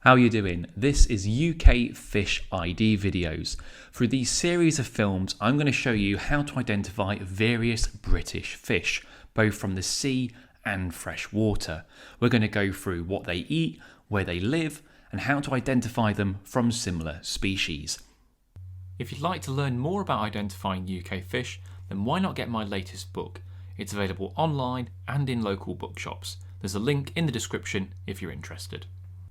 How you doing? This is UK Fish ID videos. Through these series of films, I'm going to show you how to identify various British fish, both from the sea and fresh water. We're going to go through what they eat, where they live, and how to identify them from similar species. If you'd like to learn more about identifying UK fish, then why not get my latest book? It's available online and in local bookshops. There's a link in the description if you're interested.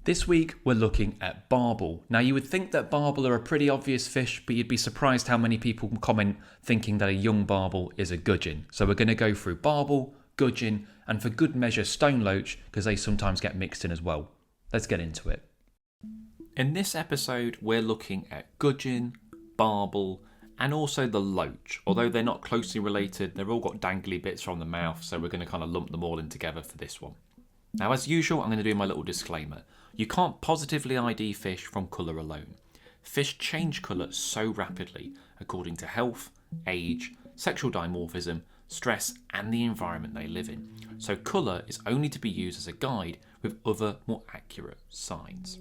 This week we're looking at barbel. Now you would think that barbel are a pretty obvious fish, but you'd be surprised how many people comment thinking that a young barbel is a gudgeon. So we're going to go through barbel, gudgeon, and for good measure stone loach, because they sometimes get mixed in as well. Let's get into it. In this episode we're looking at gudgeon, barbel, and also the loach. Although they're not closely related, they've all got dangly bits from the mouth, so we're going to kind of lump them all in together for this one. Now, as usual, I'm going to do my little disclaimer. You can't positively ID fish from colour alone. Fish change colour so rapidly according to health, age, sexual dimorphism, stress, and the environment they live in. So colour is only to be used as a guide with other more accurate signs.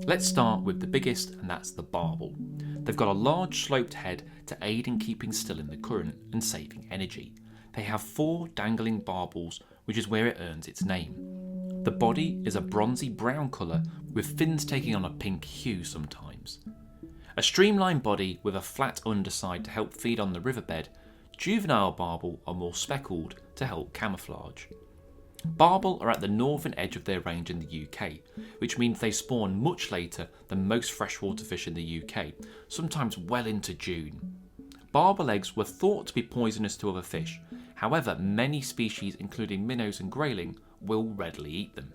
Let's start with the biggest, and that's the barbel. They've got a large sloped head to aid in keeping still in the current and saving energy. They have 4 dangling barbels, which is where it earns its name. The body is a bronzy brown colour with fins taking on a pink hue sometimes. A streamlined body with a flat underside to help feed on the riverbed. Juvenile barbel are more speckled to help camouflage. Barbel are at the northern edge of their range in the UK, which means they spawn much later than most freshwater fish in the UK, sometimes well into June. Barbel eggs were thought to be poisonous to other fish. However, many species, including minnows and grayling, will readily eat them.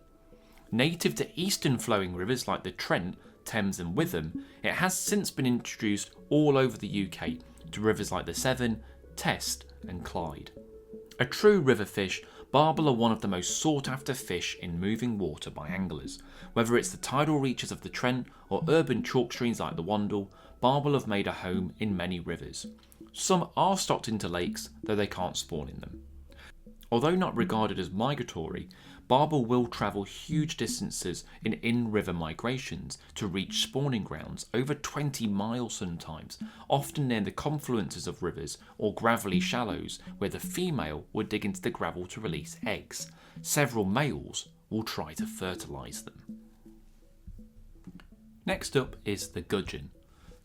Native to eastern flowing rivers like the Trent, Thames and Witham, it has since been introduced all over the UK to rivers like the Severn, Test and Clyde. A true river fish, barbel are one of the most sought after fish in moving water by anglers. Whether it's the tidal reaches of the Trent or urban chalk streams like the Wandle, barbel have made a home in many rivers. Some are stocked into lakes, though they can't spawn in them. Although not regarded as migratory, barbel will travel huge distances in in-river migrations to reach spawning grounds over 20 miles sometimes, often near the confluences of rivers or gravelly shallows where the female would dig into the gravel to release eggs. Several males will try to fertilise them. Next up is the gudgeon.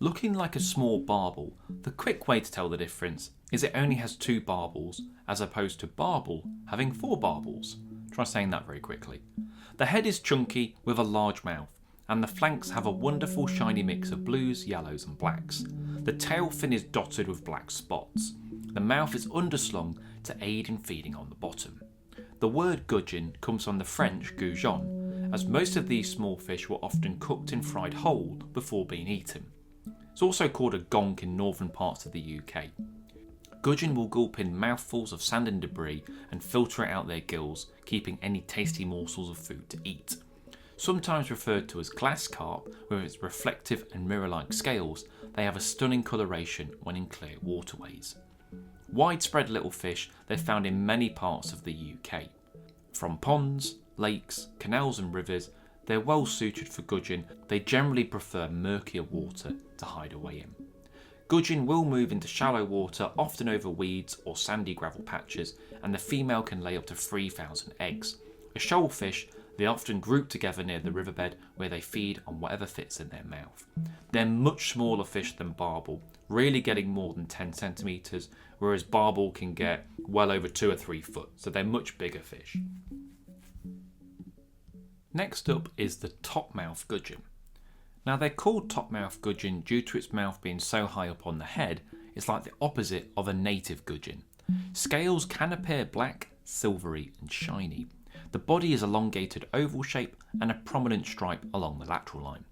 Looking like a small barbel, the quick way to tell the difference is it only has 2 barbels, as opposed to barbel having 4 barbels. Try saying that very quickly. The head is chunky with a large mouth, and the flanks have a wonderful shiny mix of blues, yellows and blacks. The tail fin is dotted with black spots. The mouth is underslung to aid in feeding on the bottom. The word gudgeon comes from the French goujon, as most of these small fish were often cooked and fried whole before being eaten. It's also called a gonk in northern parts of the UK. Gudgeon will gulp in mouthfuls of sand and debris and filter it out their gills, keeping any tasty morsels of food to eat. Sometimes referred to as glass carp, with its reflective and mirror-like scales, they have a stunning coloration when in clear waterways. Widespread little fish, they're found in many parts of the UK. From ponds, lakes, canals and rivers, they're well suited for gudgeon. They generally prefer murkier water to hide away in. Gudgeon will move into shallow water, often over weeds or sandy gravel patches, and the female can lay up to 3,000 eggs. A shoal fish, they often group together near the riverbed where they feed on whatever fits in their mouth. They're much smaller fish than barbel, really getting more than 10 centimetres, whereas barbel can get well over 2 or 3 foot, so they're much bigger fish. Next up is the topmouth gudgeon. Now they're called topmouth gudgeon due to its mouth being so high up on the head. It's like the opposite of a native gudgeon. Scales can appear black, silvery and shiny. The body is elongated oval shape and a prominent stripe along the lateral line.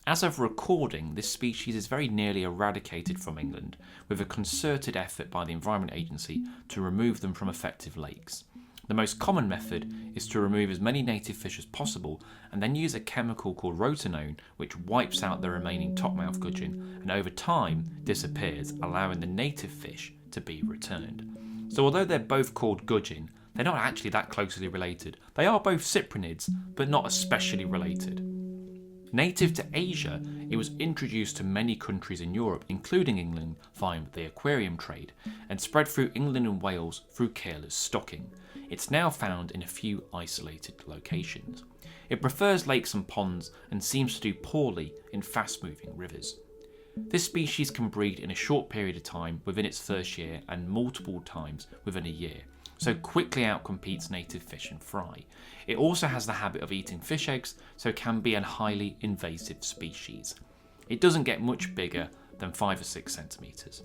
As of recording, this species is very nearly eradicated from England, with a concerted effort by the Environment Agency to remove them from affected lakes. The most common method is to remove as many native fish as possible and then use a chemical called rotenone, which wipes out the remaining topmouth gudgeon and over time disappears, allowing the native fish to be returned. So although they're both called gudgeon, they're not actually that closely related. They are both cyprinids, but not especially related. Native to Asia, it was introduced to many countries in Europe, including England, via the aquarium trade, and spread through England and Wales through careless stocking. It's now found in a few isolated locations. It prefers lakes and ponds and seems to do poorly in fast-moving rivers. This species can breed in a short period of time within its first year and multiple times within a year, so quickly outcompetes native fish and fry. It also has the habit of eating fish eggs, so can be a highly invasive species. It doesn't get much bigger than 5 or 6 centimetres.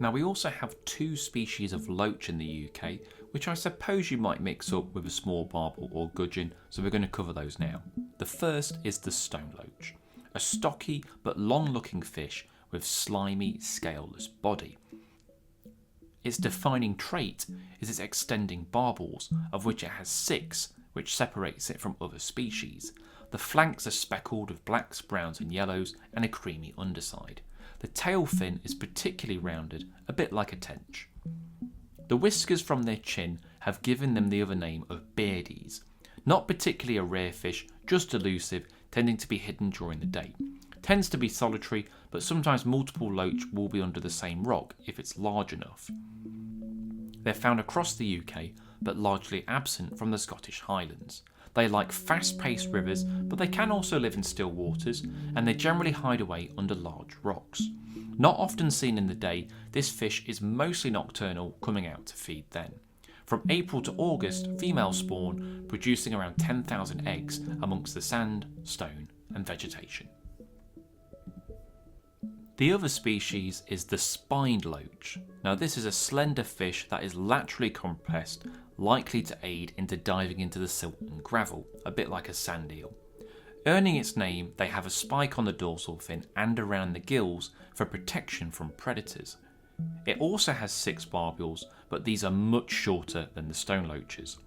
Now we also have 2 species of loach in the UK, which I suppose you might mix up with a small barbel or gudgeon, so we're going to cover those now. The first is the stone loach, a stocky but long-looking fish with slimy, scaleless body. Its defining trait is its extending barbels, of which it has 6, which separates it from other species. The flanks are speckled with blacks, browns and yellows, and a creamy underside. The tail fin is particularly rounded, a bit like a tench. The whiskers from their chin have given them the other name of beardies. Not particularly a rare fish, just elusive, tending to be hidden during the day. Tends to be solitary, but sometimes multiple loach will be under the same rock if it's large enough. They're found across the UK, but largely absent from the Scottish Highlands. They like fast-paced rivers, but they can also live in still waters, and they generally hide away under large rocks. Not often seen in the day, this fish is mostly nocturnal, coming out to feed then. From April to August, females spawn, producing around 10,000 eggs amongst the sand, stone and vegetation. The other species is the spined loach. Now this is a slender fish that is laterally compressed, likely to aid into diving into the silt and gravel, a bit like a sand eel. Earning its name, they have a spike on the dorsal fin and around the gills for protection from predators. It also has 6 barbules, but these are much shorter than the stone loaches.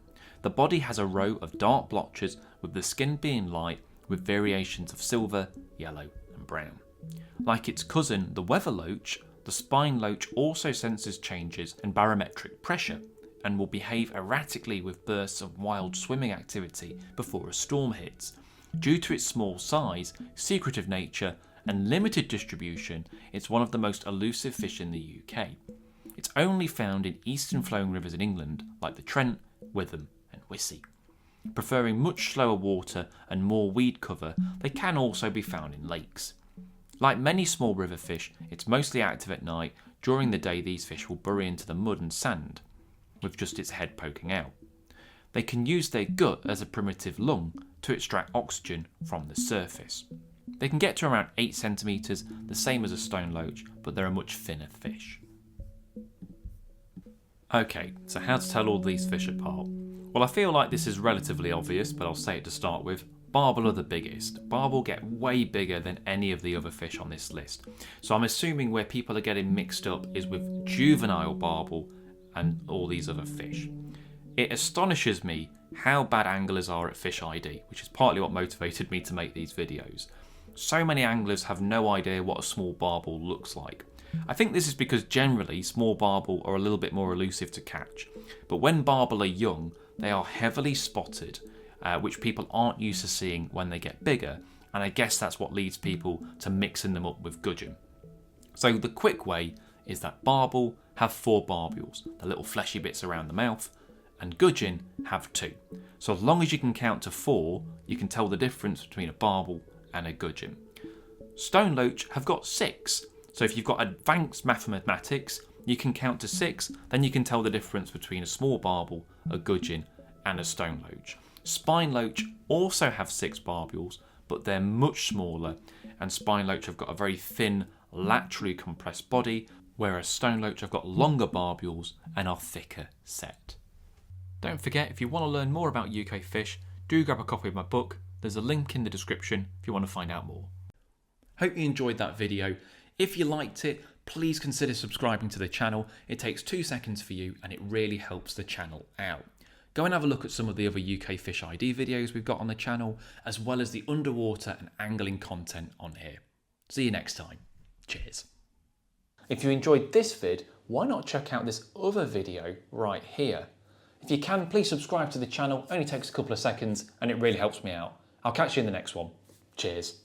The body has a row of dark blotches, with the skin being light with variations of silver, yellow and brown. Like its cousin, the weather loach, the spine loach also senses changes in barometric pressure and will behave erratically with bursts of wild swimming activity before a storm hits. Due to its small size, secretive nature and limited distribution, it's one of the most elusive fish in the UK. It's only found in eastern flowing rivers in England like the Trent, Witham and Wissey. Preferring much slower water and more weed cover, they can also be found in lakes. Like many small river fish, it's mostly active at night. During the day, these fish will bury into the mud and sand, with just its head poking out. They can use their gut as a primitive lung to extract oxygen from the surface. They can get to around 8 centimetres, the same as a stone loach, but they're a much thinner fish. Okay, so how to tell all these fish apart? Well, I feel like this is relatively obvious, but I'll say it to start with. Barbel are the biggest. Barbel get way bigger than any of the other fish on this list. So I'm assuming where people are getting mixed up is with juvenile barbel and all these other fish. It astonishes me how bad anglers are at fish ID, which is partly what motivated me to make these videos. So many anglers have no idea what a small barbel looks like. I think this is because generally small barbel are a little bit more elusive to catch, but when barbel are young, they are heavily spotted, which people aren't used to seeing when they get bigger, and I guess that's what leads people to mixing them up with gudgeon. So the quick way is that barbel have 4 barbules, the little fleshy bits around the mouth, and gudgeon have 2. So as long as you can count to 4, you can tell the difference between a barbel and a gudgeon. Stone loach have got 6, so if you've got advanced mathematics, you can count to 6, then you can tell the difference between a small barbel, a gudgeon, and a stone loach. Spine loach also have 6 barbules, but they're much smaller, and spine loach have got a very thin, laterally compressed body, whereas stone loach have got longer barbules and are thicker set. Don't forget, if you want to learn more about UK fish, do grab a copy of my book. There's a link in the description if you want to find out more. Hope you enjoyed that video. If you liked it, please consider subscribing to the channel. It takes 2 seconds for you and it really helps the channel out. Go and have a look at some of the other UK Fish ID videos we've got on the channel, as well as the underwater and angling content on here. See you next time. Cheers. If you enjoyed this vid, why not check out this other video right here? If you can, please subscribe to the channel. It only takes a couple of seconds and it really helps me out. I'll catch you in the next one. Cheers.